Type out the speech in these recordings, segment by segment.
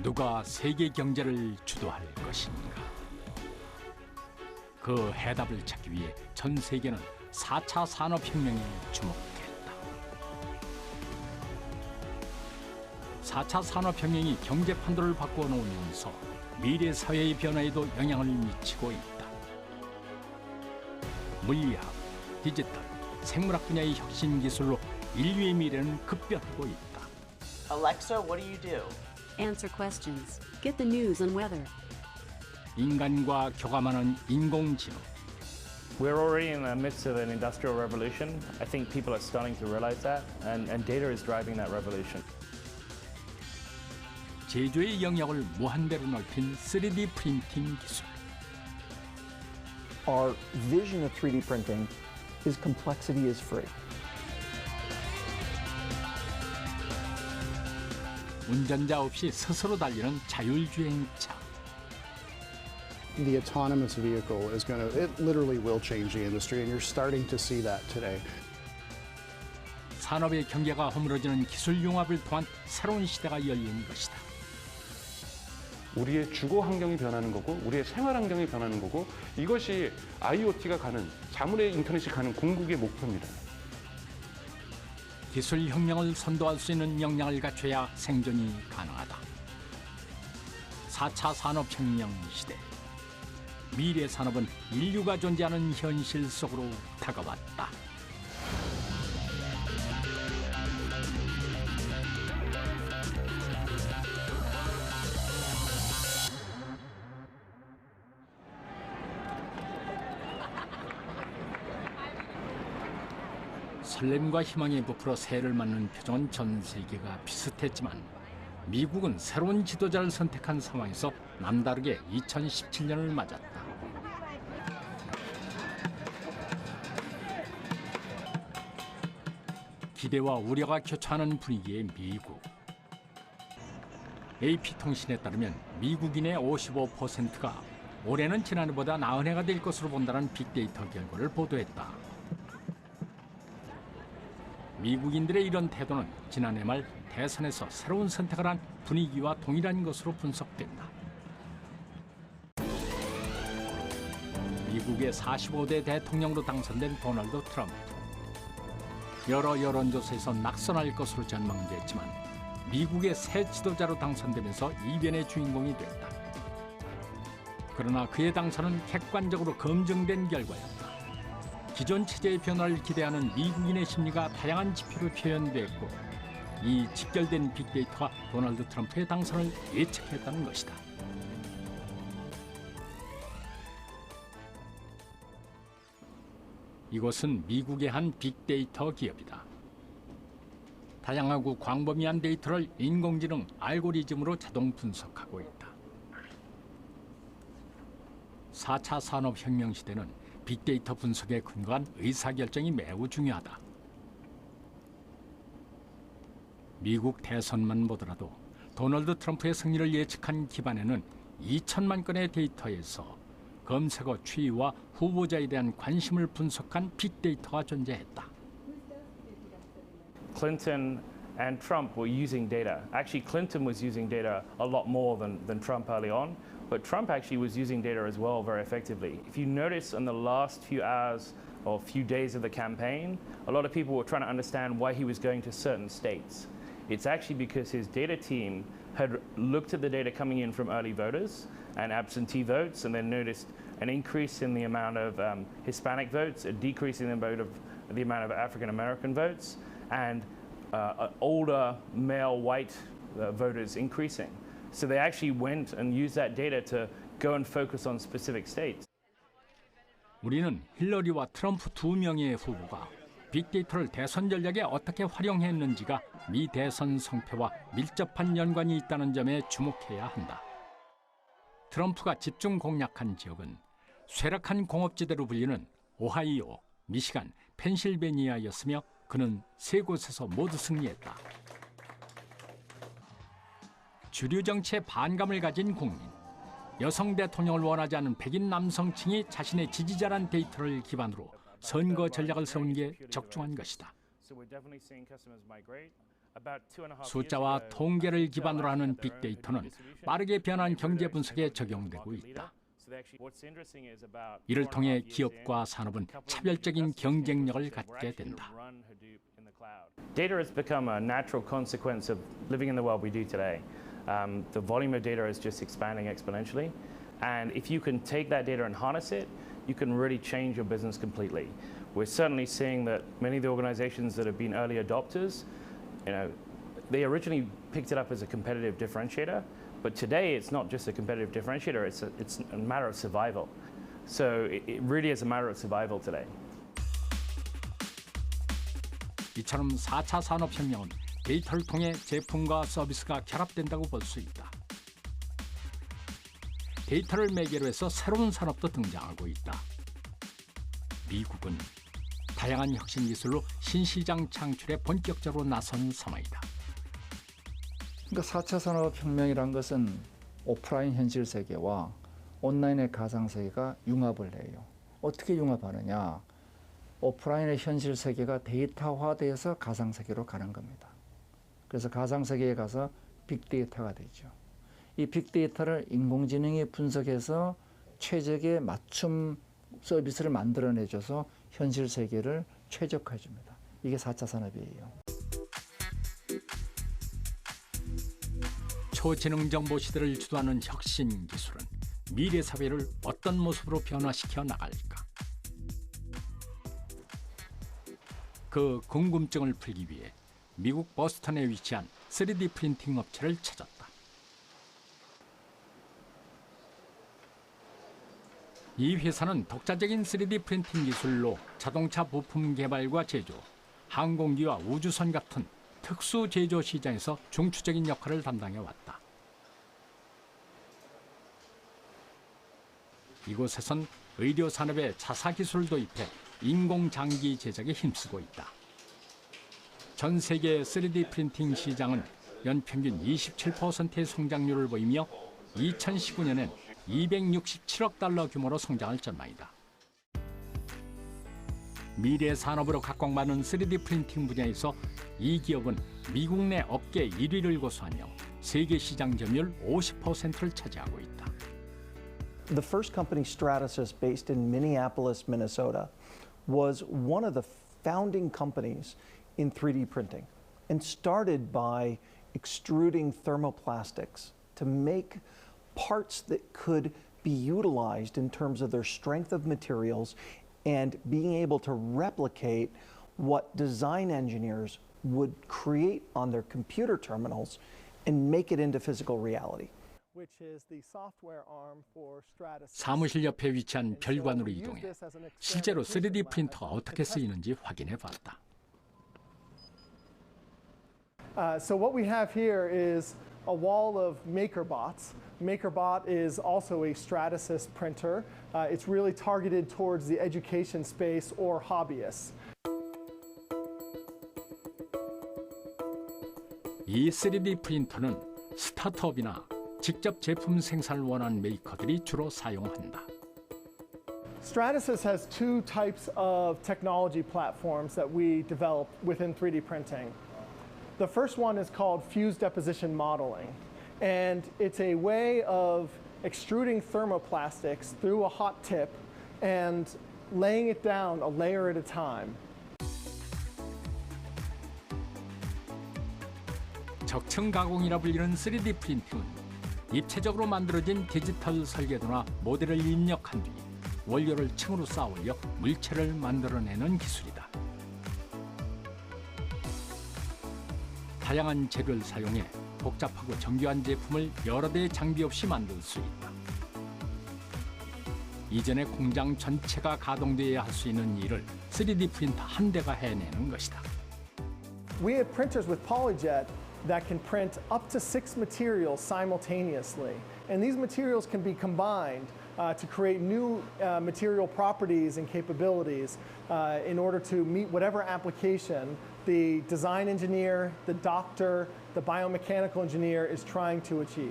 누가 세계 경제를 주도할 것인가? 그 해답을 찾기 위해 전 세계는 4차 산업혁명에 주목했다. 4차 산업혁명이 경제 판도를 바꾸어 놓으면서 미래 사회의 변화에도 영향을 미치고 있다. 물리학, 디지털, 생물학 분야의 혁신 기술로 인류의 미래는 급변하고 있다. Alexa, what do you do? Answer questions. Get the news and weather. 인간과 교감하는 인공지능. We're already in the midst of an industrial revolution. I think people are starting to realize that, and data is driving that revolution. 제조의 영역을 무한대로 넓힌 3D 프린팅 기술. Our vision of 3D printing is complexity is free. 운전자 없이 스스로 달리는 자율주행차. The autonomous vehicle is it literally will change the industry, and you're starting to see that today. 산업의 경계가 허물어지는 기술 융합을 통한 새로운 시대가 열린 것이다. 우리의 주거 환경이 변하는 거고 우리의 생활 환경이 변하는 거고 이것이 IoT가 가는 자물의 인터넷이 가는 궁극의 목표입니다. 기술 혁명을 선도할 수 있는 역량을 갖춰야 생존이 가능하다. 4차 산업혁명 시대. 미래 산업은 인류가 존재하는 현실 속으로 다가왔다. 설렘과 희망에 부풀어 새해를 맞는 표정은 전 세계가 비슷했지만 미국은 새로운 지도자를 선택한 상황에서 남다르게 2017년을 맞았다. 기대와 우려가 교차하는 분위기의 미국. AP통신에 따르면 미국인의 55%가 올해는 지난해보다 나은 해가 될 것으로 본다는 빅데이터 결과를 보도했다. 미국인들의 이런 태도는 지난해 말 대선에서 새로운 선택을 한 분위기와 동일한 것으로 분석된다. 미국의 45대 대통령으로 당선된 도널드 트럼프. 여러 여론조사에서 낙선할 것으로 전망됐지만 미국의 새 지도자로 당선되면서 이변의 주인공이 됐다. 그러나 그의 당선은 객관적으로 검증된 결과였다. 기존 체제의 변화를 기대하는 미국인의 심리가 다양한 지표로 표현됐고 이 직결된 빅데이터가 도널드 트럼프의 당선을 예측했다는 것이다. 이곳은 미국의 한 빅데이터 기업이다. 다양하고 광범위한 데이터를 인공지능 알고리즘으로 자동 분석하고 있다. 4차 산업혁명 시대는 빅데이터 분석에 근거한 의사결정이 매우 중요하다. 미국 대선만 보더라도 도널드 트럼프의 승리를 예측한 기반에는 2천만 건의 데이터에서 검색어 추이와 후보자에 대한 관심을 분석한 빅데이터가 존재했다. Clinton and Trump were using data. Actually, Clinton was using data a lot more than Trump early on, but Trump actually was using data as well very effectively. If you notice in the last few hours or few days of the campaign, a lot of people were trying to understand why he was going to certain states. It's actually because his data team had looked at the data coming in from early voters and absentee votes, and then noticed an increase in the amount of Hispanic votes, a decrease in the amount of African American votes, and older male white voters increasing. So they actually went and used that data to go and focus on specific states. 우리는 힐러리와 트럼프 두 명의 후보가 빅데이터를 대선 전략에 어떻게 활용했는지가 미 대선 성패와 밀접한 연관이 있다는 점에 주목해야 한다. 트럼프가 집중 공략한 지역은 쇠락한 공업지대로 불리는 오하이오, 미시간, 펜실베니아였으며 그는 세 곳에서 모두 승리했다. 주류 정치에 반감을 가진 국민, 여성 대통령을 원하지 않는 백인 남성층이 자신의 지지자란 데이터를 기반으로 선거 전략을 세우는 게 적중한 것이다. So we're definitely seeing customers migrate. 숫자와 통계를 기반으로 하는 빅데이터는 빠르게 변한 경제 분석에 적용되고 있다. 이를 통해 기업과 산업은 차별적인 경쟁력을 갖게 된다. Data has become a natural consequence of living in the world we do today. The volume of data is just expanding exponentially. And if you can take that data and harness it, you can really change your business completely. We're certainly seeing that many of the organizations that have been early adopters, they originally picked it up as a competitive differentiator, but today it's not just a competitive differentiator, it's a matter of survival. So it really is a matter of survival today. 이처럼 4차 산업혁명은 데이터를 통해 제품과 서비스가 결합된다고 볼 수 있다. 데이터를 매개로 해서 새로운 산업도 등장하고 있다. 미국은 다양한 혁신 기술로 신시장 창출에 본격적으로 나선 상황이다. 그러니까 4차 산업혁명이란 것은 오프라인 현실 세계와 온라인의 가상 세계가 융합을 해요. 어떻게 융합하느냐? 오프라인의 현실 세계가 데이터화돼서 가상 세계로 가는 겁니다. 그래서 가상 세계에 가서 빅데이터가 되죠. 이 빅데이터를 인공지능이 분석해서 최적의 맞춤 서비스를 만들어내줘서 현실 세계를 최적화해 줍니다. 이게 4차 산업이에요. 초지능 정보 시대를 주도하는 혁신 기술은 미래 사회를 어떤 모습으로 변화시켜 나갈까? 그 궁금증을 풀기 위해 미국 보스턴에 위치한 3D 프린팅 업체를 찾았다. 이 회사는 독자적인 3D 프린팅 기술로 자동차 부품 개발과 제조, 항공기와 우주선 같은 특수 제조 시장에서 중추적인 역할을 담당해 왔다. 이곳에선 의료 산업에 자사 기술을 도입해 인공장기 제작에 힘쓰고 있다. 전 세계 3D 프린팅 시장은 연평균 27%의 성장률을 보이며 2019년엔 267억 달러 규모로 성장할 전망이다. 미래 산업으로 각광받는 3D 프린팅 분야에서 이 기업은 미국 내 업계 1위를 고수하며 세계 시장 점유율 50%를 차지하고 있다. The first company, Stratasys, based in Minneapolis, Minnesota, was one of the founding companies in 3D printing and started by extruding thermoplastics to make parts that could be utilized in terms of their strength of materials and being able to replicate what design engineers would create on their computer terminals and make it into physical reality. 사무실 옆에 위치한 별관으로 이동해 실제로 3D 프린터가 어떻게 쓰이는지 확인해 봤다. So what we have here is a wall of MakerBots. MakerBot is also a Stratasys printer. It's really targeted towards the education space or hobbyists. 이 3D 프린터는 스타트업이나 직접 제품 생산을 원하는 메이커들이 주로 사용한다. Stratasys has two types of technology platforms that we develop within 3D printing. The first one is called fused deposition modeling, and it's a way of extruding thermoplastics through a hot tip and laying it down a layer at a time. 적층 가공이라 불리는 3D 프린팅은 입체적으로 만들어진 디지털 설계도나 모델을 입력한 뒤 원료를 층으로 쌓아 올려 물체를 만들어내는 기술이다. 다양한 재료를 사용해 복잡하고 정교한 제품을 여러 대의 장비 없이 만들 수 있다. 이전에 공장 전체가 가동되어야 할 수 있는 일을 3D 프린터 한 대가 해내는 것이다. We have printers with PolyJet that can print up to 6 materials simultaneously. And these materials can be combined to create new material properties and capabilities in order to meet whatever application the design engineer, the doctor, the biomechanical engineer is trying to achieve.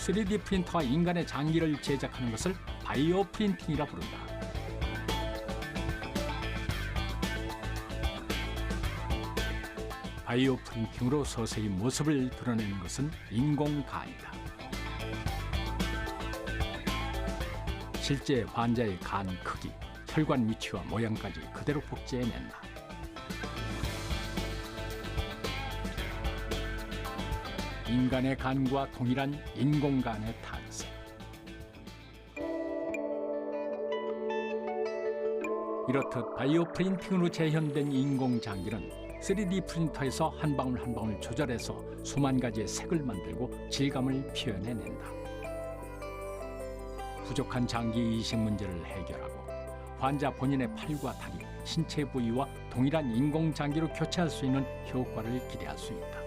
3D 프린터와 인간의 장기를 제작하는 것을 바이오 프린팅이라 부른다. 바이오 프린팅으로 서서히 모습을 드러내는 것은 인공간이다. 실제 환자의 간 크기, 혈관 위치와 모양까지 그대로 복제해낸다. 인간의 간과 동일한 인공간의 탄생. 이렇듯 바이오 프린팅으로 재현된 인공장기는 3D 프린터에서 한 방울 한 방울 조절해서 수만 가지의 색을 만들고 질감을 표현해낸다. 부족한 장기 이식 문제를 해결하고 환자 본인의 팔과 다리, 신체 부위와 동일한 인공장기로 교체할 수 있는 효과를 기대할 수 있다.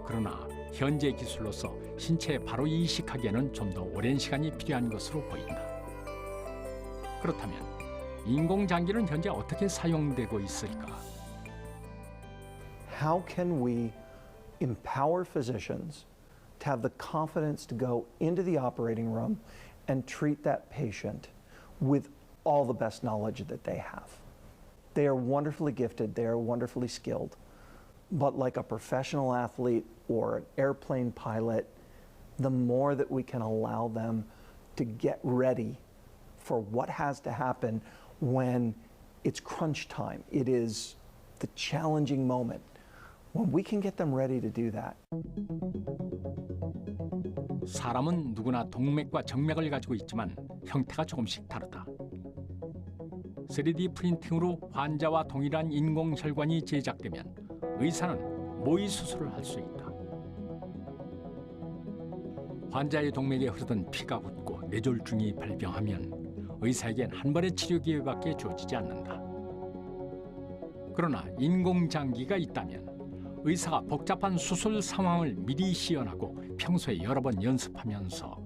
그러나 현재 기술로서 신체에 바로 이식하기에는 좀 더 오랜 시간이 필요한 것으로 보인다. 그렇다면 인공장기는 현재 어떻게 사용되고 있을까? How can we empower physicians to have the confidence to go into the operating room and treat that patient with all the best knowledge that they have? They are wonderfully gifted, they are wonderfully skilled, but like a professional athlete or an airplane pilot, the more that we can allow them to get ready for what has to happen when it's crunch time, it is the challenging moment. When we can get them ready to do that. 사람은 누구나 동맥과 정맥을 가지고 있지만 형태가 조금씩 다르다. 3D 프린팅으로 환자와 동일한 인공혈관이 제작되면 의사는 모의 수술을 할 수 있다. 환자의 동맥에 흐르던 피가 굳고 뇌졸중이 발병하면 의사에겐 한 번의 치료 기회밖에 주어지지 않는다. 그러나 인공장기가 있다면 의사가 복잡한 수술 상황을 미리 시연하고 평소에 여러 번 연습하면서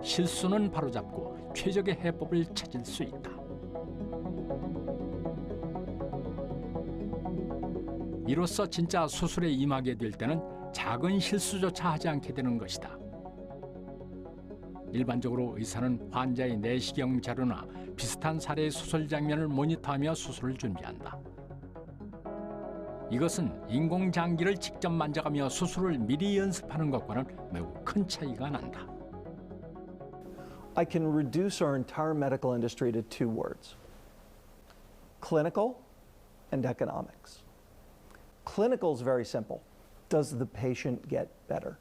실수는 바로잡고 최적의 해법을 찾을 수 있다. 이로써 진짜 수술에 임하게 될 때는 작은 실수조차 하지 않게 되는 것이다. 일반적으로 의사는 환자의 내시경 자료나 비슷한 사례의 수술 장면을 모니터하며 수술을 준비한다. 이것은 인공장기를 직접 만져가며 수술을 미리 연습하는 것과는 매우 큰 차이가 난다. I can reduce our entire medical industry to two words: clinical and economics. Clinical is very simple. Does the patient get better?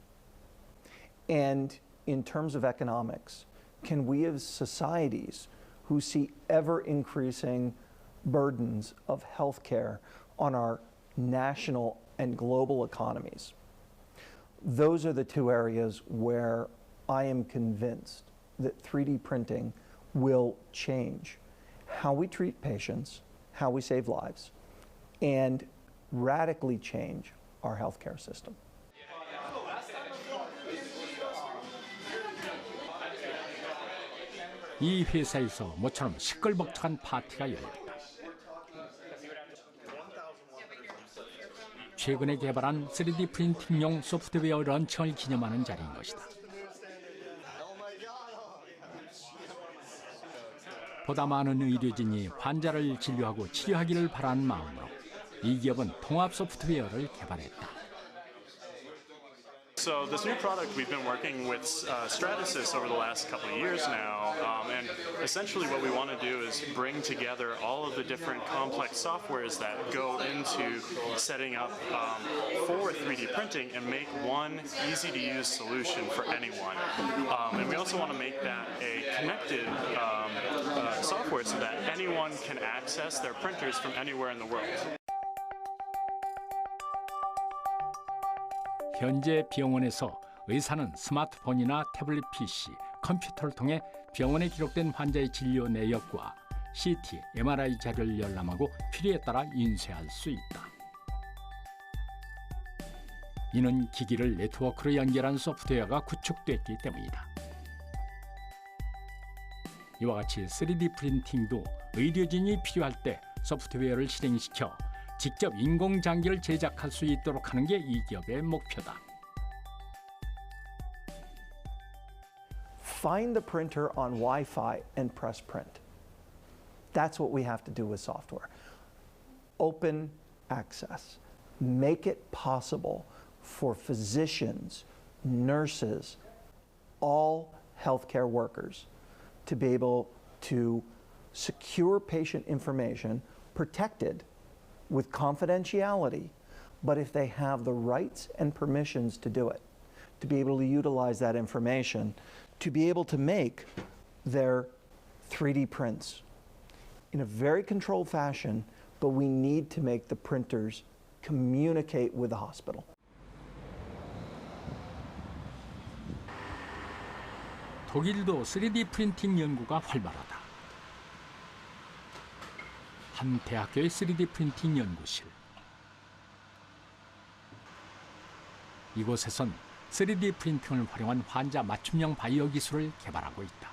And in terms of economics, can we as societies who see ever increasing burdens of healthcare on our national and global economies, those are the two areas where I am convinced that 3D printing will change how we treat patients, how we save lives, and radically change our healthcare system. 이 회사에서 모처럼 시끌벅적한 파티가 열렸다. 최근에 개발한 3D 프린팅용 소프트웨어 런칭을 기념하는 자리인 것이다. 보다 많은 의료진이 환자를 진료하고 치료하기를 바라는 마음으로 이 기업은 통합 소프트웨어를 개발했다. So this new product, we've been working with Stratasys over the last couple of years now, and essentially what we want to do is bring together all of the different complex softwares that go into setting up for 3D printing and make one easy-to-use solution for anyone. And we also want to make that a connected software so that anyone can access their printers from anywhere in the world. 현재 병원에서 의사는 스마트폰이나 태블릿 PC, 컴퓨터를 통해 병원에 기록된 환자의 진료 내역과 CT, MRI 자료를 열람하고 필요에 따라 인쇄할 수 있다. 이는 기기를 네트워크로 연결한 소프트웨어가 구축됐기 때문이다. 이와 같이 3D 프린팅도 의료진이 필요할 때 소프트웨어를 실행시켜 직접 인공장기를 제작할 수 있도록 하는 게 이 기업의 목표다. find the printer on Wi-Fi and press print. That's what we have to do with software. Open access. Make it possible for physicians, nurses, all healthcare workers to be able to secure patient information, protected with confidentiality, but if they have the rights and permissions to do it, to be able to utilize that information, to be able to make their 3D prints in a very controlled fashion, but we need to make the printers communicate with the hospital. 독일도 3D 프린팅 연구가 활발하다. 한 대학교의 3D 프린팅 연구실. 이곳에선 3D 프린팅을 활용한 환자 맞춤형 바이오 기술을 개발하고 있다.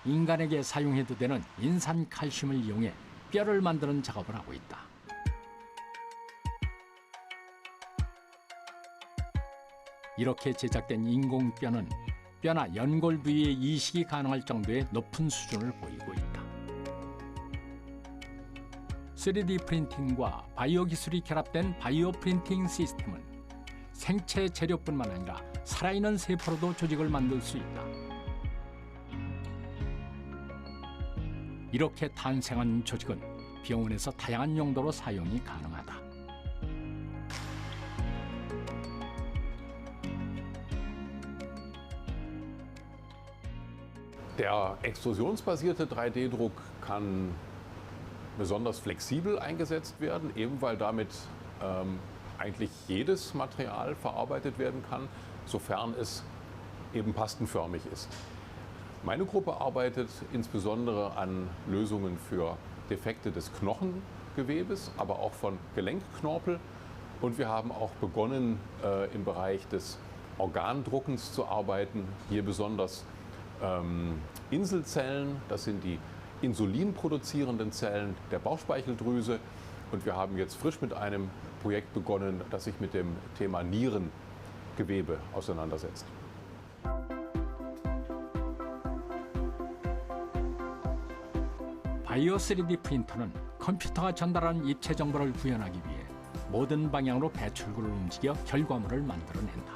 인간에게 사용해도 되는 인산 칼슘을 이용해 뼈를 만드는 작업을 하고 있다. 이렇게 제작된 인공뼈는 뼈나 연골 부위의 이식이 가능할 정도의 높은 수준을 보이고 있다. 3D 프린팅과 바이오 기술이 결합된 바이오 프린팅 시스템은 생체 재료뿐만 아니라 살아있는 세포로도 조직을 만들 수 있다. 이렇게 탄생한 조직은 병원에서 다양한 용도로 사용이 가능하다. Der extrusionsbasierte 3D-Druck kann besonders flexibel eingesetzt werden, eben weil damit eigentlich jedes Material verarbeitet werden kann, sofern es eben pastenförmig ist. Meine Gruppe arbeitet insbesondere an Lösungen für Defekte des Knochengewebes, aber auch von Gelenkknorpel. Und wir haben auch begonnen, im Bereich des Organdruckens zu arbeiten, hier besonders Inselzellen, das sind die insulinproduzierenden Zellen der Bauchspeicheldrüse. Und wir haben jetzt frisch mit einem Projekt begonnen, das sich mit dem Thema Nierengewebe auseinandersetzt. 바이오 3D 프린터는 컴퓨터가 전달하는 입체 정보를 구현하기 위해 모든 방향으로 배출구를 움직여 결과물을 만들어낸다.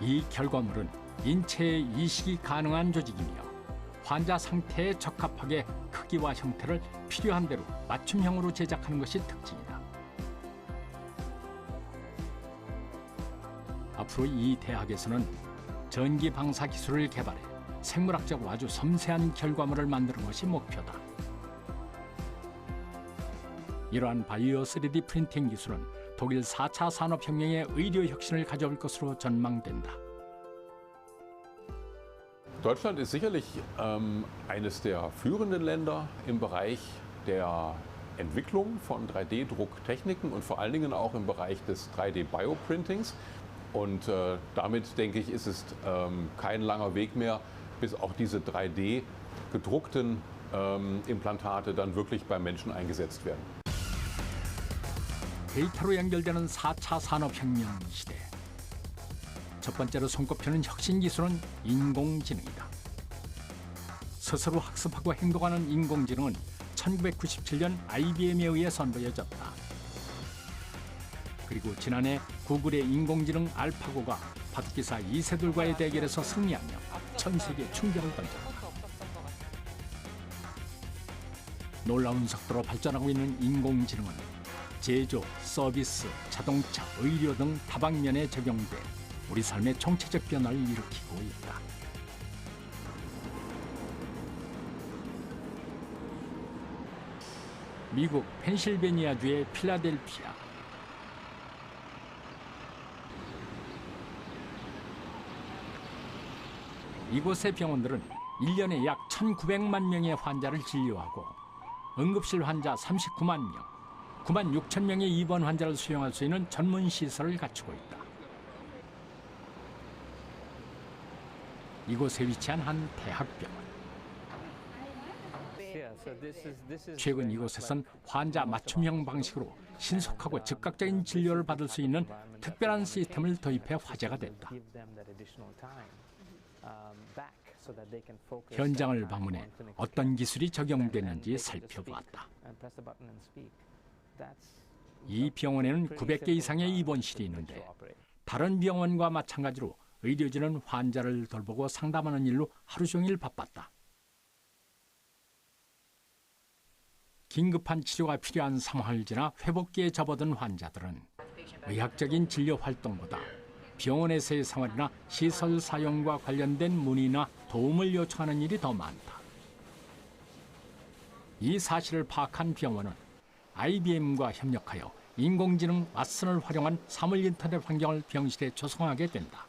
이 결과물은 인체의 이식이 가능한 조직이며 환자 상태에 적합하게 크기와 형태를 필요한 대로 맞춤형으로 제작하는 것이 특징이다. 앞으로 이 대학에서는 전기 방사 기술을 개발해 생물학적으로 아주 섬세한 결과물을 만드는 것이 목표다. 이러한 바이오 3D 프린팅 기술은 독일 4차 산업혁명의 의료 혁신을 가져올 것으로 전망된다. Deutschland ist sicherlich eines der führenden Länder im Bereich der Entwicklung von 3D-Drucktechniken und vor allen Dingen auch im Bereich des 3D-Bioprintings. Und damit, denke ich, ist es kein langer Weg mehr, bis auch diese 3D-gedruckten Implantate dann wirklich beim Menschen eingesetzt werden. 데이터로 연결되는 4차 산업혁명 시대. 첫 번째로 손꼽히는 혁신 기술은 인공지능이다. 스스로 학습하고 행동하는 인공지능은 1997년 IBM에 의해 선보여졌다. 그리고 지난해 구글의 인공지능 알파고가 바둑기사 이세돌과의 대결에서 승리하며 전 세계에 충격을 던졌다. 놀라운 속도로 발전하고 있는 인공지능은 제조, 서비스, 자동차, 의료 등 다방면에 적용돼 우리 삶의 총체적 변화를 일으키고 있다. 미국 펜실베니아주의 필라델피아. 이곳의 병원들은 1년에 약 1,900만 명의 환자를 진료하고 응급실 환자 39만 명, 9만 6천 명의 입원 환자를 수용할 수 있는 전문 시설을 갖추고 있다. 이곳에 위치한 한 대학병원. 최근 이곳에선 환자 맞춤형 방식으로 신속하고 즉각적인 진료를 받을 수 있는 특별한 시스템을 도입해 화제가 됐다. 현장을 방문해 어떤 기술이 적용되는지 살펴보았다. 이 병원에는 900개 이상의 입원실이 있는데 다른 병원과 마찬가지로 의료진은 환자를 돌보고 상담하는 일로 하루 종일 바빴다. 긴급한 치료가 필요한 상황을 지나 회복기에 접어든 환자들은 의학적인 진료 활동보다 병원에서의 생활이나 시설 사용과 관련된 문의나 도움을 요청하는 일이 더 많다. 이 사실을 파악한 병원은 IBM과 협력하여 인공지능 왓슨을 활용한 사물 인터넷 환경을 병실에 조성하게 된다.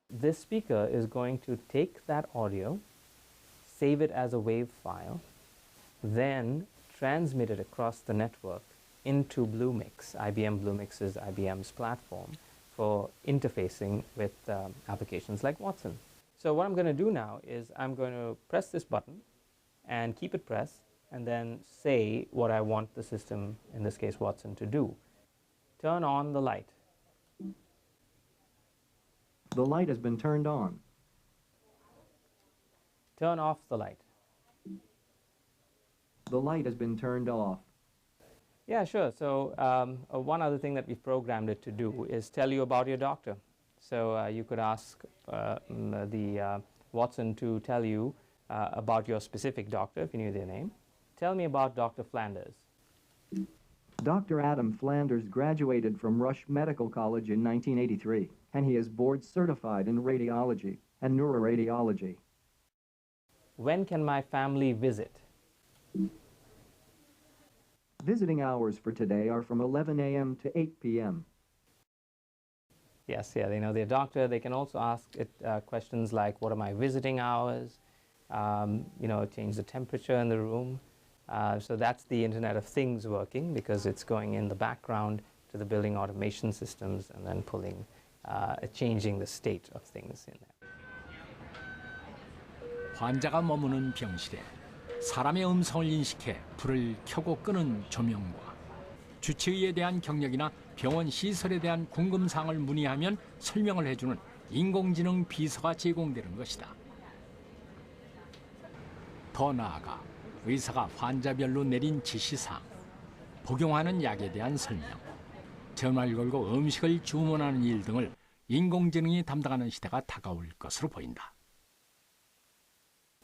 This speaker is going to take that audio, save it as a WAV file, then transmit it across the network into Bluemix. IBM Bluemix is IBM's platform for interfacing with applications like Watson. So what I'm going to do now is I'm going to press this button and keep it pressed and then say what I want the system, in this case Watson, to do. Turn on the light. The light has been turned on. Turn off the light. The light has been turned off. Yeah, sure. So one other thing that we've programmed it to do is tell you about your doctor. So you could ask the Watson to tell you about your specific doctor, if you knew their name. Tell me about Dr. Flanders. Dr. Adam Flanders graduated from Rush Medical College in 1983, and he is board certified in radiology and neuroradiology. When can my family visit? Visiting hours for today are from 11 a.m. to 8 p.m. Yes, yeah, they know their doctor. They can also ask it questions like, what are my visiting hours? Change the temperature in the room. So that's the Internet of Things working, because it's going in the background to the building automation systems and then changing the state of things in there. 환자가 머무는 병실에 사람의 음성을 인식해 불을 켜고 끄는 조명과 주치의에 대한 경력이나 병원 시설에 대한 궁금사항을 문의하면 설명을 해주는 인공지능 비서가 제공되는 것이다. 더 나아가 의사가 환자별로 내린 지시사항, 복용하는 약에 대한 설명, 전화를 걸고 음식을 주문하는 일 등을 인공지능이 담당하는 시대가 다가올 것으로 보인다.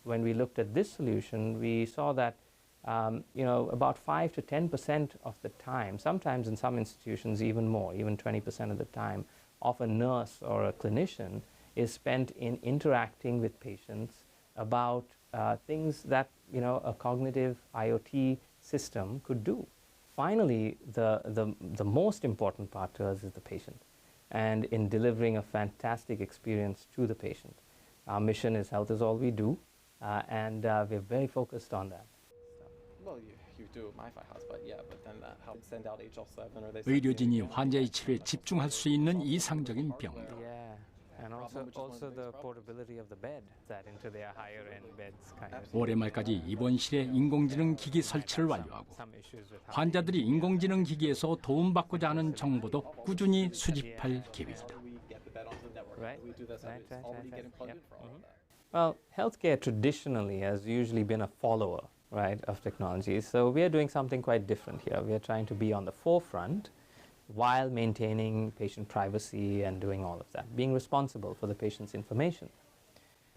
When we looked at this solution, we saw that about 5 to 10% of the time, sometimes in some institutions even more, even 20% of the time, of a nurse or a clinician is spent in interacting with patients about things that a cognitive IoT system could do. Finally, the most important part to us is the patient, and in delivering a fantastic experience to the patient. Our mission is health is all we do, and we're very focused on that. Well, you do at my house, but then that helps send out HL7 or they. 의료진이 환자의 치료에 집중할 수 있는 이상적인 병동. And also the portability of the bed that into their higher end beds kind of. 올해 말까지 입원실에 인공지능 기기 설치를 완료하고 환자들이 인공지능 기기에서 도움받고자 하는 정보도 꾸준히 수집할 계획이다. Well, healthcare traditionally has usually been a follower, right, of technology. So we are doing something quite different here. We are trying to be on the forefront while maintaining patient privacy and doing all of that, being responsible for the patient's information.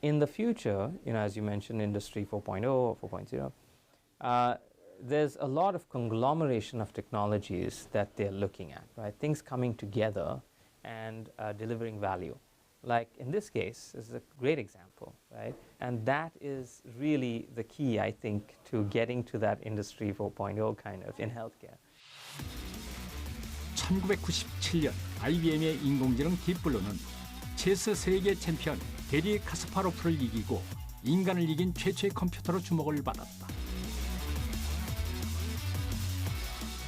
In the future, as you mentioned, Industry 4.0 or 4.0, there's a lot of conglomeration of technologies that they're looking at, right? Things coming together and delivering value. Like in this case, this is a great example, right? And that is really the key, I think, to getting to that Industry 4.0 kind of in healthcare. 1997년 IBM의 인공지능 딥블루는 체스 세계 챔피언 게리 카스파로프를 이기고 인간을 이긴 최초의 컴퓨터로 주목을 받았다.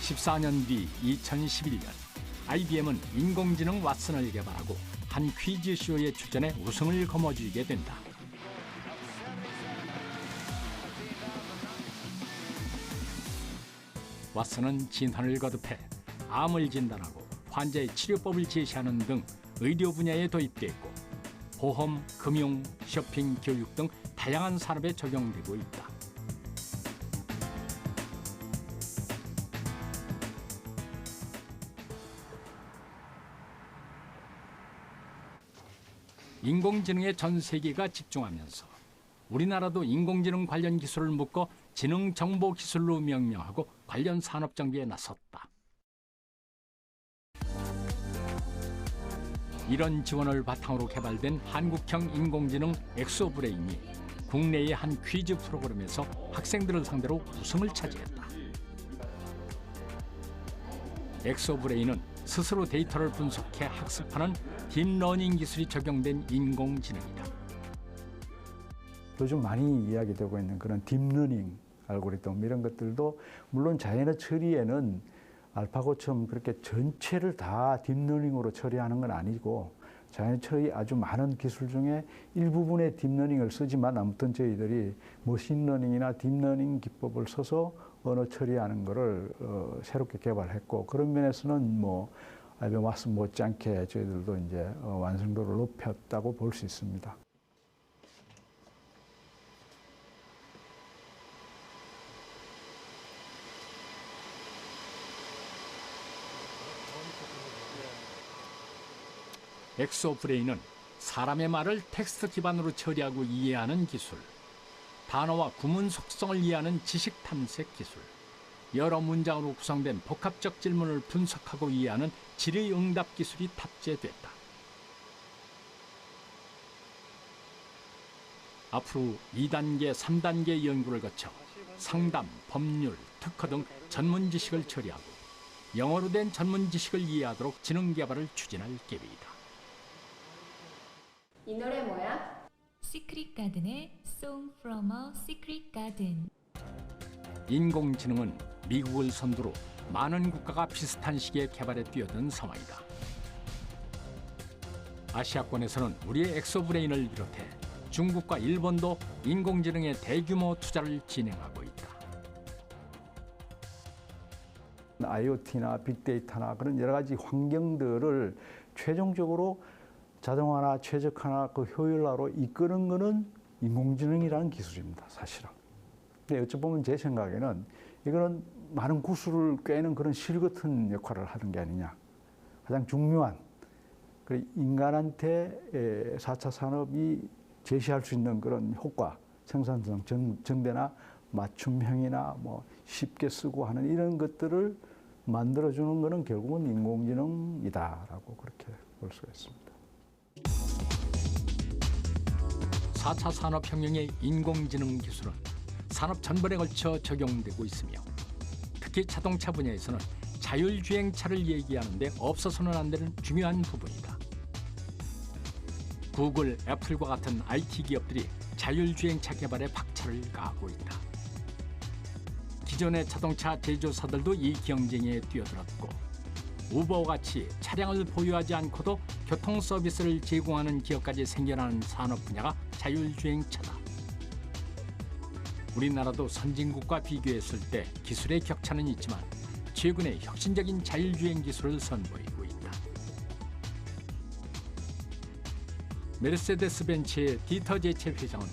14년 뒤 2011년 IBM은 인공지능 왓슨을 개발하고 한 퀴즈쇼에 출전해 우승을 거머쥐게 된다. 왓슨은 진단을 거듭해 암을 진단하고 환자의 치료법을 제시하는 등 의료 분야에 도입돼 있고 보험, 금융, 쇼핑, 교육 등 다양한 산업에 적용되고 있다. 인공지능에 전 세계가 집중하면서 우리나라도 인공지능 관련 기술을 묶어 지능정보기술로 명명하고 관련 산업 정비에 나섰다. 이런 지원을 바탕으로 개발된 한국형 인공지능 엑소브레인이 국내의 한 퀴즈 프로그램에서 학생들을 상대로 우승을 차지했다. 엑소브레인은 스스로 데이터를 분석해 학습하는 딥러닝 기술이 적용된 인공지능이다. 요즘 많이 이야기되고 있는 그런 딥러닝 알고리즘 이런 것들도 물론 자연의 처리에는 알파고처럼 그렇게 전체를 다 딥러닝으로 처리하는 건 아니고 자연 처리 아주 많은 기술 중에 일부분의 딥러닝을 쓰지만 아무튼 저희들이 머신러닝이나 딥러닝 기법을 써서 언어 처리하는 거를 새롭게 개발했고 그런 면에서는 뭐 IBM 왓슨 못지않게 저희들도 이제 완성도를 높였다고 볼 수 있습니다. 엑소브레인은 사람의 말을 텍스트 기반으로 처리하고 이해하는 기술, 단어와 구문 속성을 이해하는 지식 탐색 기술, 여러 문장으로 구성된 복합적 질문을 분석하고 이해하는 질의응답 기술이 탑재됐다. 앞으로 2단계, 3단계 연구를 거쳐 상담, 법률, 특허 등 전문 지식을 처리하고 영어로 된 전문 지식을 이해하도록 지능 개발을 추진할 계획이다. 이 노래 뭐야? 시크릿 가든의 Song from a Secret Garden. 인공지능은 미국을 선두로 많은 국가가 비슷한 시기에 개발에 뛰어든 상황이다. 아시아권에서는 우리의 엑소브레인을 비롯해 중국과 일본도 인공지능에 대규모 투자를 진행하고 있다. IoT나 빅데이터나 그런 여러 가지 환경들을 최종적으로 자동화나 최적화나 그 효율화로 이끄는 것은 인공지능이라는 기술입니다, 사실은. 근데 어찌보면 제 생각에는 이거는 많은 구슬을 꿰는 그런 실 같은 역할을 하는 게 아니냐. 가장 중요한 인간한테 4차 산업이 제시할 수 있는 그런 효과, 생산성 증대나 맞춤형이나 뭐 쉽게 쓰고 하는 이런 것들을 만들어주는 것은 결국은 인공지능이다라고 그렇게 볼 수가 있습니다. 4차 산업혁명의 인공지능 기술은 산업 전반에 걸쳐 적용되고 있으며 특히 자동차 분야에서는 자율주행차를 얘기하는데 없어서는 안 되는 중요한 부분이다. 구글, 애플과 같은 IT 기업들이 자율주행차 개발에 박차를 가하고 있다. 기존의 자동차 제조사들도 이 경쟁에 뛰어들었고 우버와 같이 차량을 보유하지 않고도 교통 서비스를 제공하는 기업까지 생겨나는 산업 분야가 자율주행차다. 우리나라도 선진국과 비교했을 때 기술의 격차는 있지만 최근에 혁신적인 자율주행 기술을 선보이고 있다. 메르세데스 벤츠의 디터 제체 회장은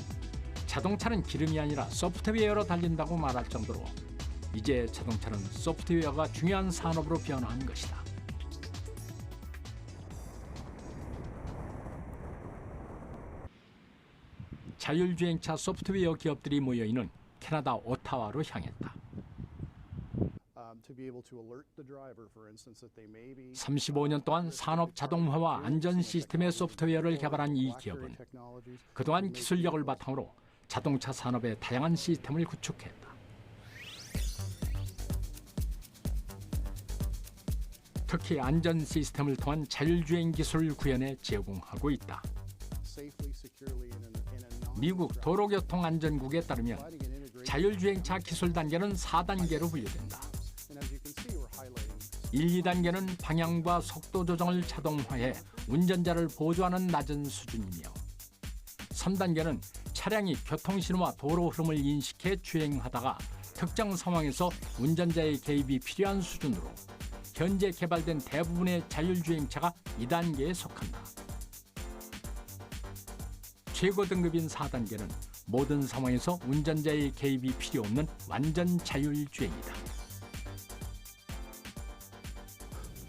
자동차는 기름이 아니라 소프트웨어로 달린다고 말할 정도로 이제 자동차는 소프트웨어가 중요한 산업으로 변화한 것이다. 자율주행차 소프트웨어 기업들이 모여있는 캐나다 오타와로 향했다. 35년 동안 산업 자동화와 안전 시스템의 소프트웨어를 개발한 이 기업은 그동안 기술력을 바탕으로 자동차 산업의 다양한 시스템을 구축했다. 특히 안전 시스템을 통한 자율주행 기술 구현에 제공하고 있다. 미국 도로교통안전국에 따르면 자율주행차 기술 단계는 4단계로 분류된다. 1, 2단계는 방향과 속도 조정을 자동화해 운전자를 보조하는 낮은 수준이며 3단계는 차량이 교통신호와 도로 흐름을 인식해 주행하다가 특정 상황에서 운전자의 개입이 필요한 수준으로 현재 개발된 대부분의 자율주행차가 2단계에 속한다. 최고 등급인 4단계는 모든 상황에서 운전자의 개입이 필요 없는 완전 자율주행이다.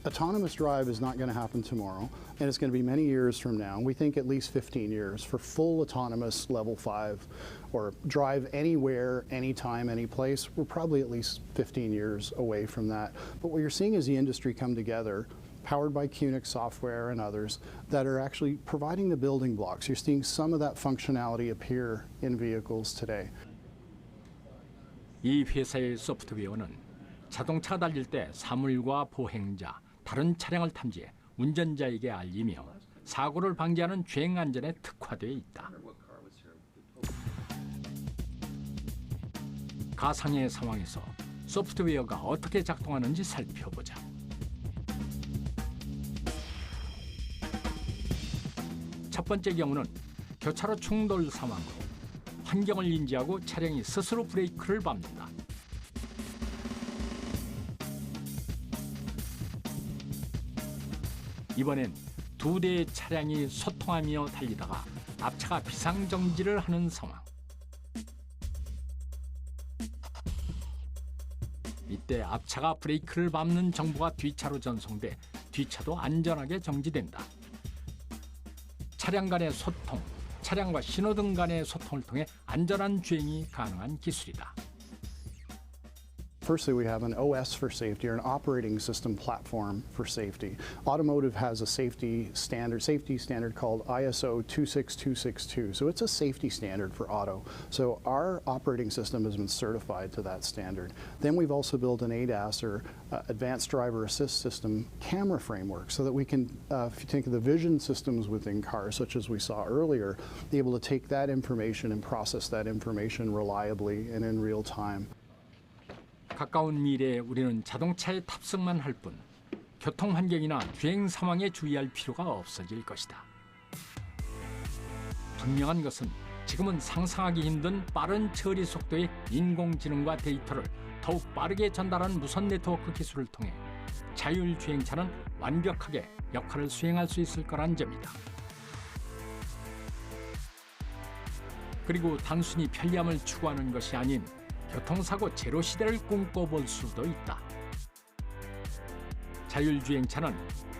Autonomous drive is not going to happen tomorrow, and it's going to be many years from now. We think at least 15 years for full autonomous level 5 or drive anywhere, anytime, any place. We're probably at least 15 years away from that. But what you're seeing is the industry come together, powered by QNX software and others, that are actually providing the building blocks. You're seeing some of that functionality appear in vehicles today. 이 회사의 소프트웨어는 자동차가 달릴 때 사물과 보행자, 다른 차량을 탐지해 운전자에게 알리며 사고를 방지하는 주행 안전에 특화되어 있다. 가상의 상황에서 소프트웨어가 어떻게 작동하는지 살펴보자. 첫 번째 경우는 교차로 충돌 상황으로 환경을 인지하고 차량이 스스로 브레이크를 밟는다. 이번엔 두 대의 차량이 소통하며 달리다가 앞차가 비상정지를 하는 상황. 이때 앞차가 브레이크를 밟는 정보가 뒤차로 전송돼 뒤차도 안전하게 정지된다. 차량 간의 소통, 차량과 신호등 간의 소통을 통해 안전한 주행이 가능한 기술이다. Firstly, we have an OS for safety, or an operating system platform for safety. Automotive has a safety standard called ISO 26262. So it's a safety standard for auto. So our operating system has been certified to that standard. Then we've also built an ADAS, or Advanced Driver Assist System, camera framework, so that we can, if you think of the vision systems within cars, such as we saw earlier, be able to take that information and process that information reliably and in real time. 가까운 미래에 우리는 자동차에 탑승만 할 뿐 교통 환경이나 주행 상황에 주의할 필요가 없어질 것이다. 분명한 것은 지금은 상상하기 힘든 빠른 처리 속도의 인공지능과 데이터를 더욱 빠르게 전달하는 무선 네트워크 기술을 통해 자율주행차는 완벽하게 역할을 수행할 수 있을 거란 점이다. 그리고 단순히 편리함을 추구하는 것이 아닌 교통사고 제로 시대를 꿈꿔볼 수도 있다. 자율주행차는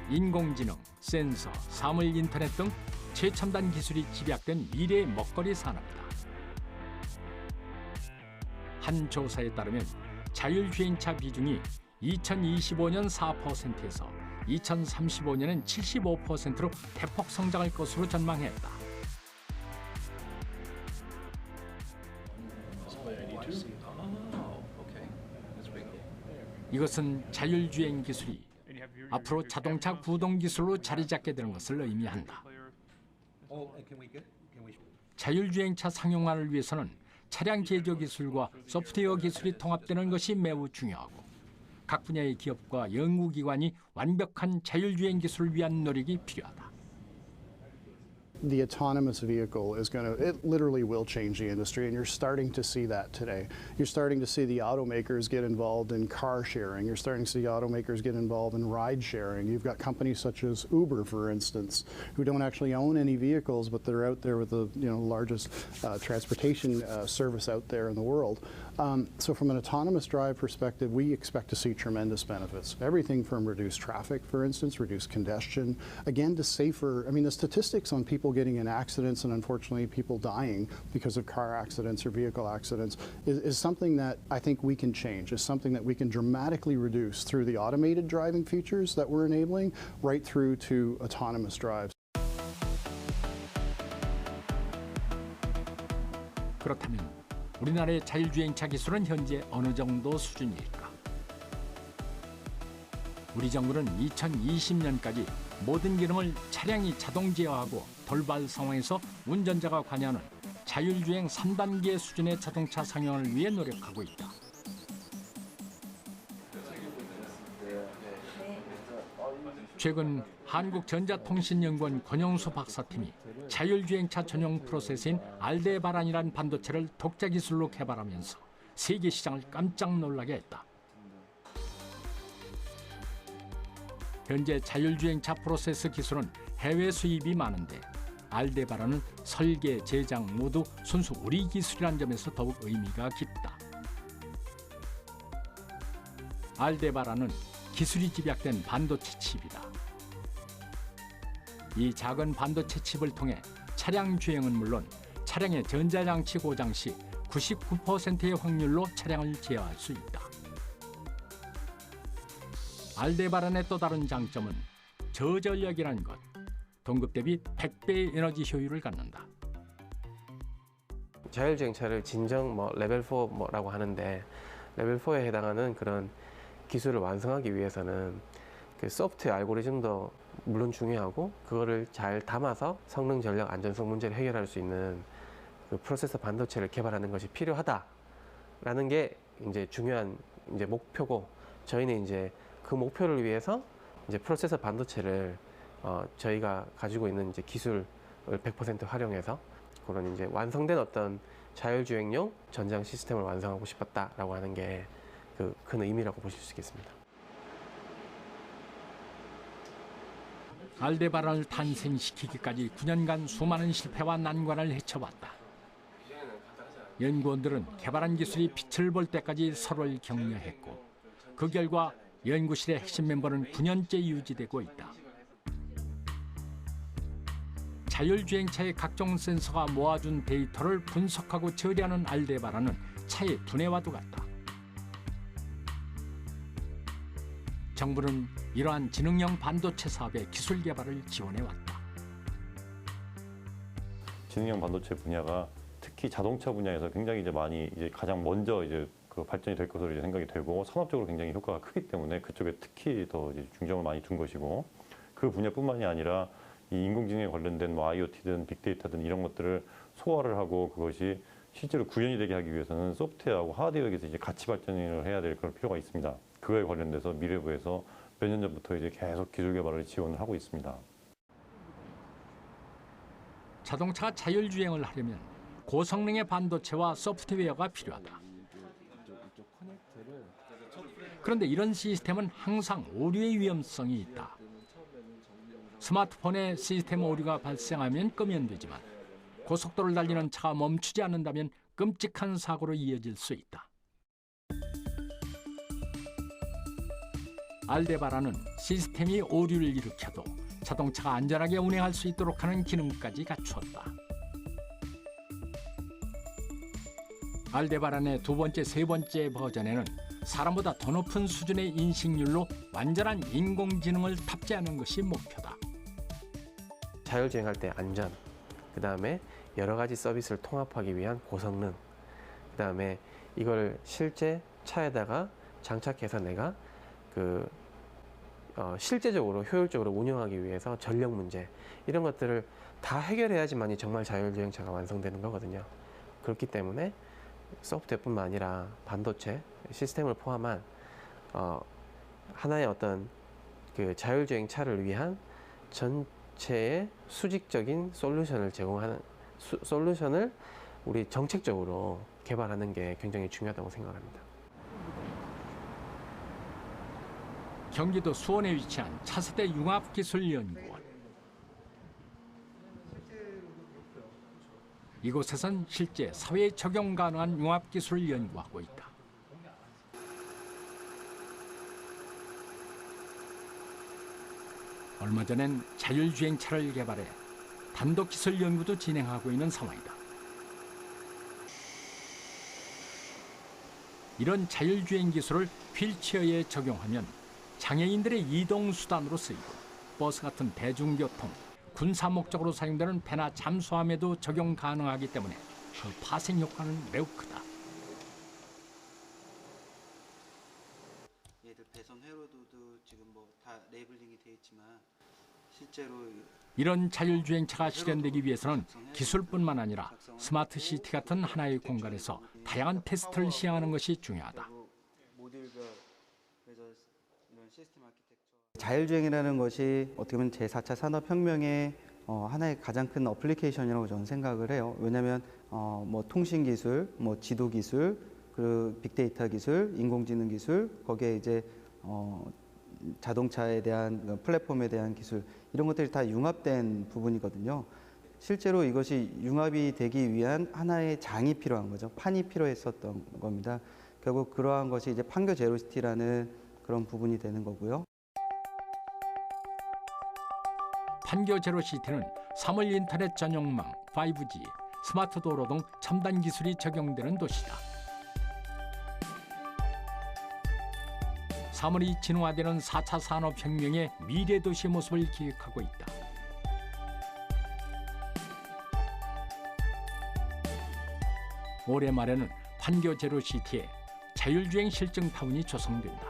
인공지능, 센서, 사물 인터넷 등 최첨단 기술이 집약된 미래의 먹거리 산업이다. 한 조사에 따르면 자율주행차 비중이 2025년 4%에서 2035년엔 75%로 대폭 성장할 것으로 전망했다. 이것은 자율주행 기술이 앞으로 자동차 구동 기술로 자리 잡게 되는 것을 의미한다. 자율주행차 상용화를 위해서는 차량 제조 기술과 소프트웨어 기술이 통합되는 것이 매우 중요하고 각 분야의 기업과 연구기관이 완벽한 자율주행 기술을 위한 노력이 필요하다. The autonomous vehicle is it literally will change the industry, and you're starting to see that today. You're starting to see the automakers get involved in car sharing. You're starting to see automakers get involved in ride sharing. You've got companies such as Uber, for instance, who don't actually own any vehicles, but they're out there with the largest transportation service out there in the world. So from an autonomous drive perspective, we expect to see tremendous benefits. Everything from reduced traffic, for instance, reduced congestion, again, to safer, the statistics on people getting in accidents and unfortunately people dying because of car accidents or vehicle accidents is something that I think we can change, is something that we can dramatically reduce through the automated driving features that we're enabling right through to autonomous drives. 그렇다면 우리나라의 자율주행차 기술은 현재 어느 정도 수준일까? 우리 정부는 2020년까지 모든 기능을 차량이 자동 제어하고 돌발 상황에서 운전자가 관여하는 자율주행 3단계 수준의 자동차 상용을 위해 노력하고 있다. 최근 한국전자통신연구원 권영수 박사팀이 자율주행차 전용 프로세서인 알데바란이라는 반도체를 독자 기술로 개발하면서 세계 시장을 깜짝 놀라게 했다. 현재 자율주행차 프로세서 기술은 해외 수입이 많은데 알데바란은 설계, 제작 모두 순수 우리 기술이라는 점에서 더욱 의미가 깊다. 알데바란은 기술이 집약된 반도체 칩이다. 이 작은 반도체 칩을 통해 차량 주행은 물론 차량의 전자장치 고장 시 99%의 확률로 차량을 제어할 수 있다. 알데바란의 또 다른 장점은 저전력이라는 것. 동급 대비 100배의 에너지 효율을 갖는다. 자율주행차를 진정 레벨 4라고 하는데 레벨 4에 해당하는 그런 기술을 완성하기 위해서는 그 소프트웨어 알고리즘도 물론 중요하고 그거를 잘 담아서 성능, 전력, 안전성 문제를 해결할 수 있는 그 프로세서 반도체를 개발하는 것이 필요하다라는 게 이제 중요한 이제 목표고 저희는 이제 그 목표를 위해서 이제 프로세서 반도체를 저희가 가지고 있는 이제 기술을 100% 활용해서 그런 이제 완성된 어떤 자율주행용 전장 시스템을 완성하고 싶었다라고 하는 게 그 큰 의미라고 보실 수 있겠습니다. 알데바란을 탄생시키기까지 9년간 수많은 실패와 난관을 헤쳐봤다. 연구원들은 개발한 기술이 빛을 볼 때까지 서로를 격려했고 그 결과 연구실의 핵심 멤버는 9년째 유지되고 있다. 자율주행차의 각종 센서가 모아준 데이터를 분석하고 처리하는 알데바란은 차의 두뇌와도 같다. 정부는 이러한 지능형 반도체 사업의 기술 개발을 지원해왔다. 지능형 반도체 분야가 특히 자동차 분야에서 굉장히 이제 많이 이제 가장 먼저 이제 그 발전이 될 것으로 이제 생각이 되고 산업적으로 굉장히 효과가 크기 때문에 그쪽에 특히 더 이제 중점을 많이 둔 것이고 그 분야뿐만이 아니라 이 인공지능에 관련된 IoT든 빅데이터든 이런 것들을 소화를 하고 그것이 실제로 구현이 되게 하기 위해서는 소프트웨어하고 하드웨어에서 이제 같이 발전을 해야 될 그런 필요가 있습니다. 그거에 관련돼서 미래부에서 몇 년 전부터 이제 계속 기술 개발을 지원을 하고 있습니다. 자동차가 자율주행을 하려면 고성능의 반도체와 소프트웨어가 필요하다. 그런데 이런 시스템은 항상 오류의 위험성이 있다. 스마트폰에 시스템 오류가 발생하면 끄면 되지만 고속도로를 달리는 차가 멈추지 않는다면 끔찍한 사고로 이어질 수 있다. 알데바란은 시스템이 오류를 일으켜도 자동차가 안전하게 운행할 수 있도록 하는 기능까지 갖추었다. 알데바란의 두 번째, 세 번째 버전에는 사람보다 더 높은 수준의 인식률로 완전한 인공지능을 탑재하는 것이 목표다. 자율주행할 때 안전, 그 다음에 여러 가지 서비스를 통합하기 위한 고성능, 그 다음에 이걸 실제 차에다가 장착해서 내가 실제적으로 효율적으로 운영하기 위해서 전력 문제 이런 것들을 다 해결해야지만이 정말 자율주행차가 완성되는 거거든요. 그렇기 때문에 소프트웨어뿐만 아니라 반도체 시스템을 포함한 하나의 어떤 그 자율주행차를 위한 전체의 수직적인 솔루션을 제공하는 솔루션을 우리 정책적으로 개발하는 게 굉장히 중요하다고 생각합니다. 경기도 수원에 위치한 차세대 융합기술연구원. 이곳에선 실제 사회에 적용 가능한 융합기술을 연구하고 있다. 얼마 전엔 자율주행차를 개발해 단독기술 연구도 진행하고 있는 상황이다. 이런 자율주행 기술을 휠체어에 적용하면 장애인들의 이동수단으로 쓰이고 버스 같은 대중교통, 군사 목적으로 사용되는 배나 잠수함에도 적용 가능하기 때문에 그 파생 효과는 매우 크다. 얘들 배선 회로도도 지금 뭐 다 레이블링이 돼 있지만 실제로 이런 자율주행차가 실현되기 위해서는 기술뿐만 아니라 스마트시티 같은 하나의 공간에서 다양한 테스트를 시행하는 것이 중요하다. 모듈별 그래서 이런 시스템 아키텍처 자율주행이라는 것이 어떻게 보면 제4차 산업혁명의 하나의 가장 큰 어플리케이션이라고 저는 생각을 해요. 왜냐하면 뭐 통신 기술, 뭐 지도 기술, 그 빅데이터 기술, 인공지능 기술, 거기에 이제 자동차에 대한 플랫폼에 대한 기술 이런 것들이 다 융합된 부분이거든요. 실제로 이것이 융합이 되기 위한 하나의 장이 필요한 거죠. 판이 필요했었던 겁니다. 결국 그러한 것이 이제 판교 제로시티라는 그런 부분이 되는 거고요. 판교 제로시티는 사물 인터넷 전용망, 5G, 스마트 도로 등 첨단 기술이 적용되는 도시다. 사물이 진화되는 4차 산업혁명의 미래 도시의 모습을 기획하고 있다. 올해 말에는 판교 제로시티에 자율주행 실증타운이 조성된다.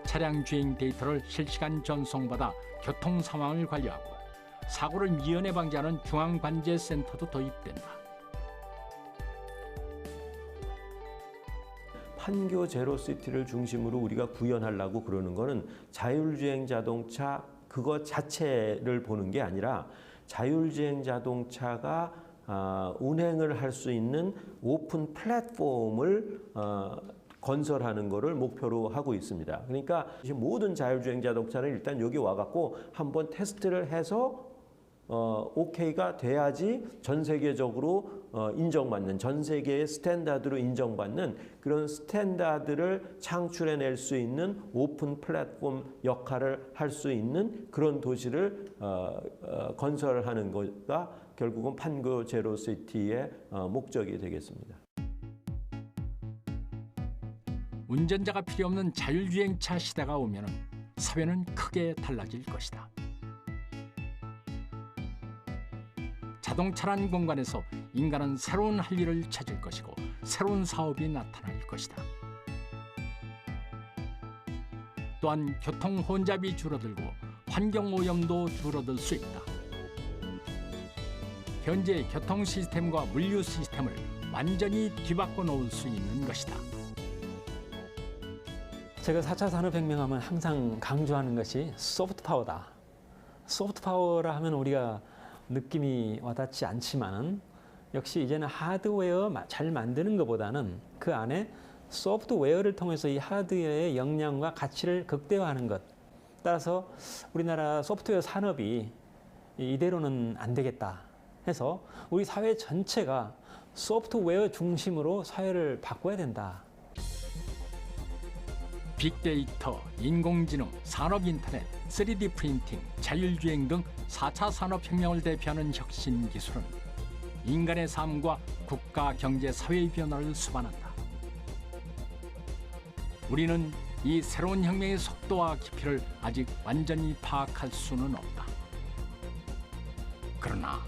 차량 주행 데이터를 실시간 전송받아 교통 상황을 관리하고 사고를 미연에 방지하는 중앙관제센터도 도입된다. 판교 제로시티를 중심으로 우리가 구현하려고 그러는 거는 자율주행 자동차 그것 자체를 보는 게 아니라 자율주행 자동차가 운행을 할 수 있는 오픈 플랫폼을 건설하는 것을 목표로 하고 있습니다. 그러니까 모든 자율주행 자동차는 일단 여기 와갖고 한번 테스트를 해서 오케이가 돼야지 전 세계적으로 인정받는, 전 세계의 스탠다드로 인정받는 그런 스탠다드를 창출해낼 수 있는 오픈 플랫폼 역할을 할 수 있는 그런 도시를 건설하는 것가 결국은 판교 제로시티의 목적이 되겠습니다. 운전자가 필요 없는 자율주행차 시대가 오면 사회는 크게 달라질 것이다. 자동차란 공간에서 인간은 새로운 할 일을 찾을 것이고 새로운 사업이 나타날 것이다. 또한 교통 혼잡이 줄어들고 환경 오염도 줄어들 수 있다. 현재 교통 시스템과 물류 시스템을 완전히 뒤바꿔 놓을 수 있는 것이다. 제가 4차 산업혁명하면 항상 강조하는 것이 소프트 파워다. 소프트 파워라 하면 우리가 느낌이 와닿지 않지만 역시 이제는 하드웨어 잘 만드는 것보다는 그 안에 소프트웨어를 통해서 이 하드웨어의 역량과 가치를 극대화하는 것. 따라서 우리나라 소프트웨어 산업이 이대로는 안 되겠다 해서 우리 사회 전체가 소프트웨어 중심으로 사회를 바꿔야 된다. 빅데이터, 인공지능, 산업인터넷, 3D 프린팅, 자율주행 등 4차 산업혁명을 대표하는 혁신 기술은 인간의 삶과 국가, 경제, 사회의 변화를 수반한다. 우리는 이 새로운 혁명의 속도와 깊이를 아직 완전히 파악할 수는 없다. 그러나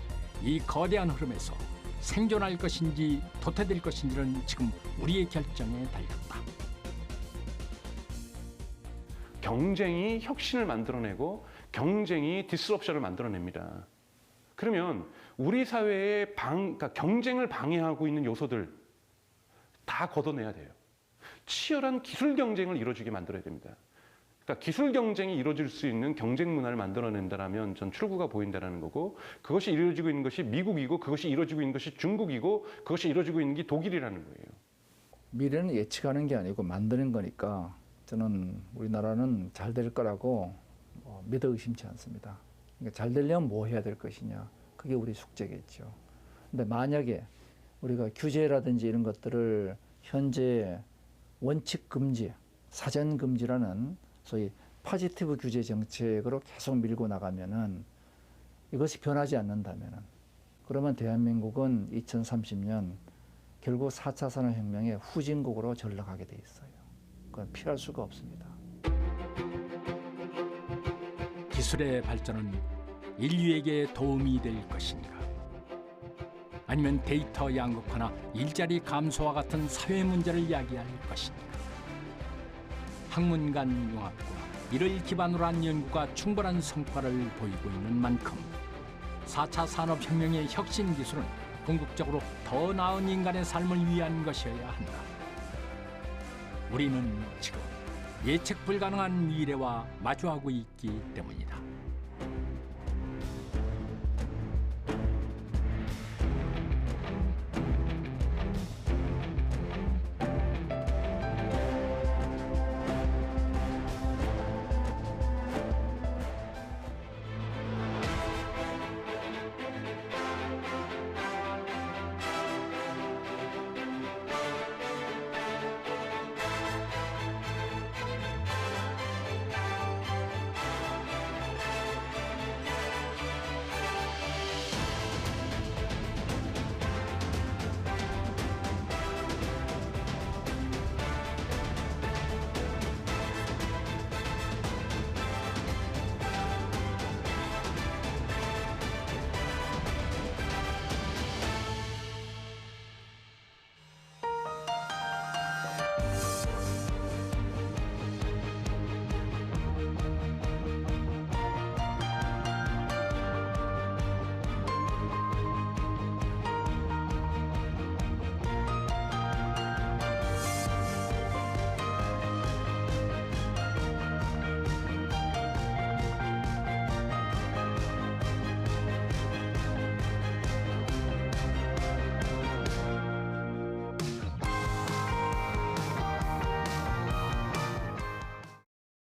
이 거대한 흐름에서 생존할 것인지 도태될 것인지는 지금 우리의 결정에 달렸다. 경쟁이 혁신을 만들어내고 경쟁이 디스럽션을 만들어냅니다. 그러면 우리 사회의 그러니까 경쟁을 방해하고 있는 요소들 다 걷어내야 돼요. 치열한 기술 경쟁을 이루어지게 만들어야 됩니다. 그러니까 기술 경쟁이 이루어질 수 있는 경쟁 문화를 만들어낸다면 전 출구가 보인다는 거고, 그것이 이루어지고 있는 것이 미국이고 그것이 이루어지고 있는 것이 중국이고 그것이 이루어지고 있는 게 독일이라는 거예요. 미래는 예측하는 게 아니고 만드는 거니까 저는 우리나라는 잘 될 거라고 믿어 의심치 않습니다. 그러니까 잘 되려면 뭐 해야 될 것이냐. 그게 우리 숙제겠죠. 근데 만약에 우리가 규제라든지 이런 것들을 현재 원칙 금지, 사전 금지라는 소위 포지티브 규제 정책으로 계속 밀고 나가면은 이것이 변하지 않는다면은 그러면 대한민국은 2030년 결국 4차 산업혁명의 후진국으로 전락하게 돼 있어요. 그건 피할 수가 없습니다. 기술의 발전은 인류에게 도움이 될 것인가? 아니면 데이터 양극화나 일자리 감소와 같은 사회 문제를 이야기할 것인가? 학문 간 융합과 이를 기반으로 한 연구가 충분한 성과를 보이고 있는 만큼 4차 산업혁명의 혁신 기술은 궁극적으로 더 나은 인간의 삶을 위한 것이어야 한다. 우리는 지금 예측 불가능한 미래와 마주하고 있기 때문이다.